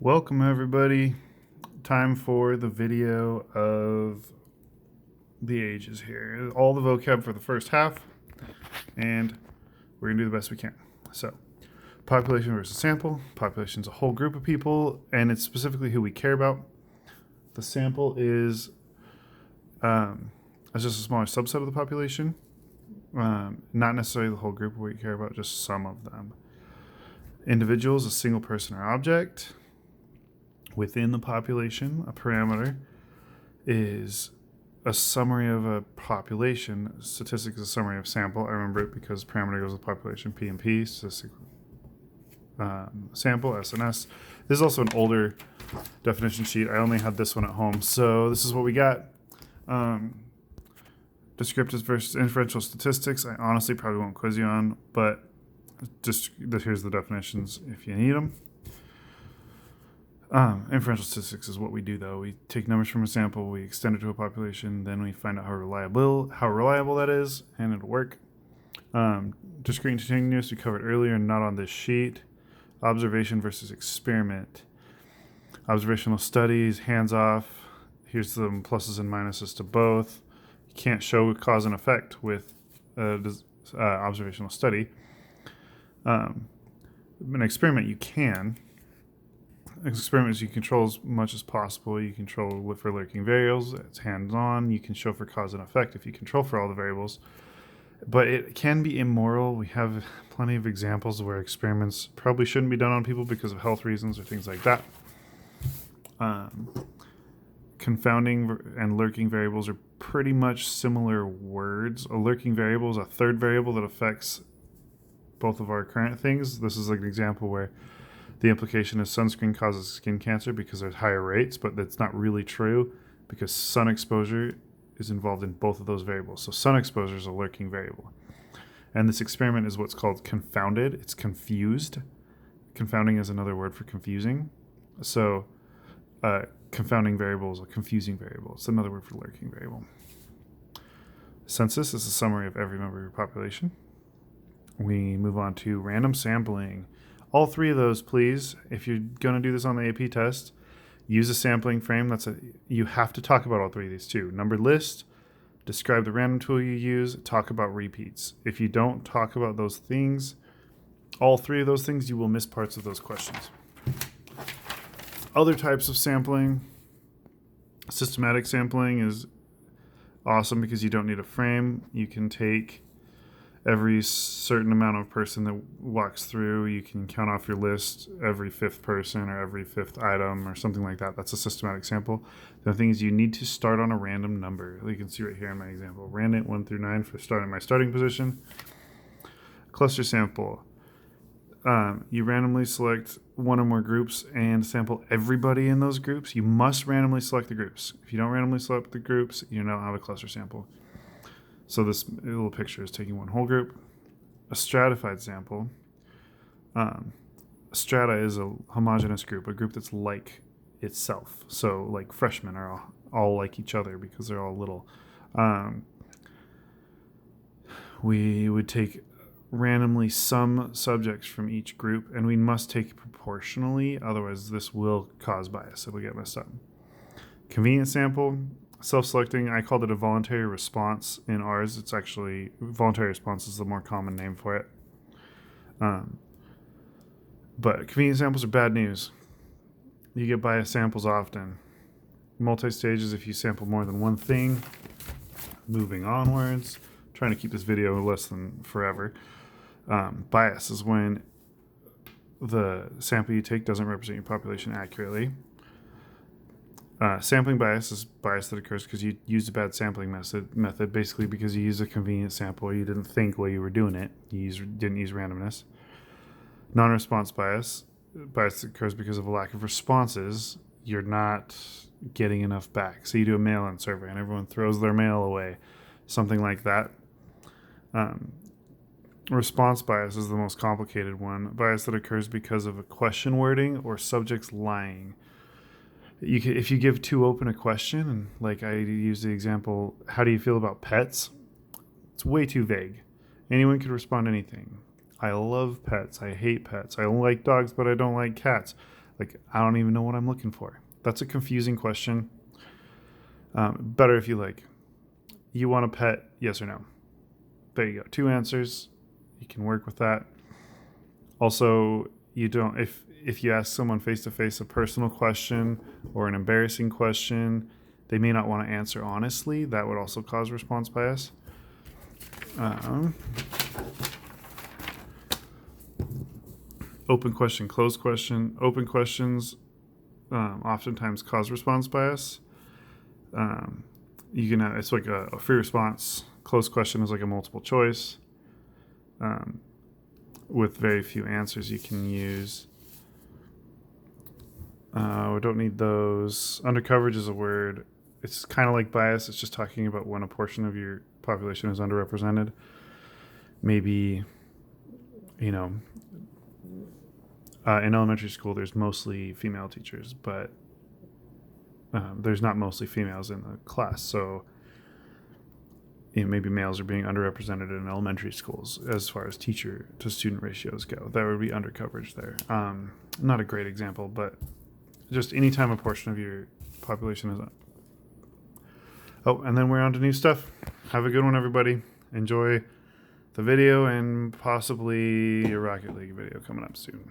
Welcome everybody. Time for the video of the ages here. All the vocab for the first half, and we're gonna do the best we can. So, population versus sample. Population is a whole group of people, and it's specifically who we care about. The sample is it's just a smaller subset of the population, not necessarily the whole group of what you care about, just some of them. Individuals, a single person or object. Within the population, a parameter is a summary of a population. Statistic is a summary of sample. I remember it because parameter goes with population, P and P, statistic, sample, S and S. This is also an older definition sheet. I only had this one at home. So this is what we got. Descriptive versus inferential statistics. I honestly probably won't quiz you on, but just here's the definitions if you need them. Inferential statistics is what we do, though. We take numbers from a sample, we extend it to a population, then we find out how reliable that is, and it'll work. Discrete and continuous we covered earlier, not on this sheet. Observation versus experiment. Observational studies, hands off. Here's the pluses and minuses to both. You can't show cause and effect with observational study. An experiment you can. Experiments you control as much as possible. You control for lurking variables. It's hands-on. You can show for cause and effect if you control for all the variables. But it can be immoral. We have plenty of examples where experiments probably shouldn't be done on people because of health reasons or things like that. Confounding and lurking variables are pretty much similar words. A lurking variable is a third variable that affects both of our current things. This is like an example where the implication is sunscreen causes skin cancer because there's higher rates, but that's not really true because sun exposure is involved in both of those variables. So sun exposure is a lurking variable. And this experiment is what's called confounded. It's confused. Confounding is another word for confusing. So confounding variable is a confusing variable. It's another word for lurking variable. Census is a summary of every member of your population. We move on to random sampling. All three of those, please. If you're going to do this on the AP test, use a sampling frame. You have to talk about all three of these too. Numbered list, describe the random tool you use, talk about repeats. If you don't talk about those things, all three of those things, you will miss parts of those questions. Other types of sampling. Systematic sampling is awesome because you don't need a frame. You can take every certain amount of person that walks through. You can count off your list every fifth person or every fifth item or something like that. That's a systematic sample. The thing is you need to start on a random number. You can see right here in my example. Random 1 through 9 for starting my starting position. Cluster sample. You randomly select one or more groups and sample everybody in those groups. You must randomly select the groups. If you don't randomly select the groups, you don't have a cluster sample. So this little picture is taking one whole group. A stratified sample. Strata is a homogeneous group, a group that's like itself. So like freshmen are all like each other because they're all little. We would take randomly some subjects from each group, and we must take proportionally, otherwise this will cause bias. It'll get messed up. Convenient sample. Self-selecting, I called it a voluntary response in ours. It's actually, voluntary response is the more common name for it. But convenient samples are bad news. You get biased samples often. Multi-stages, if you sample more than one thing. Moving onwards. Trying to keep this video less than forever. Bias is when the sample you take doesn't represent your population accurately. Sampling bias is bias that occurs because you used a bad sampling method, basically because you used a convenient sample. You didn't think while you were doing it. You didn't use randomness. Non-response bias that occurs because of a lack of responses. You're not getting enough back. So you do a mail-in survey and everyone throws their mail away. Something like that. Response bias is the most complicated one. Bias that occurs because of a question wording or subjects lying. If you give too open a question, and like I use the example, how do you feel about pets? It's way too vague. Anyone could respond anything. I love pets. I hate pets. I like dogs, but I don't like cats. Like, I don't even know what I'm looking for. That's a confusing question. Better if you want a pet, yes or no. There you go. 2 answers. You can work with that. Also, you don't, if you ask someone face to face a personal question or an embarrassing question, they may not want to answer honestly. That would also cause response bias. Open question, closed question. Open questions oftentimes cause response bias. You can have, it's like a free response. Closed question is like a multiple choice with very few answers you can use. We don't need those. Undercoverage is a word. It's kind of like bias. It's just talking about when a portion of your population is underrepresented. Maybe, in elementary school, there's mostly female teachers, but there's not mostly females in the class. So maybe males are being underrepresented in elementary schools as far as teacher to student ratios go. That would be undercoverage there. Not a great example, but just anytime a portion of your population is. Oh, and then we're on to new stuff. Have a good one, everybody. Enjoy the video and possibly a Rocket League video coming up soon.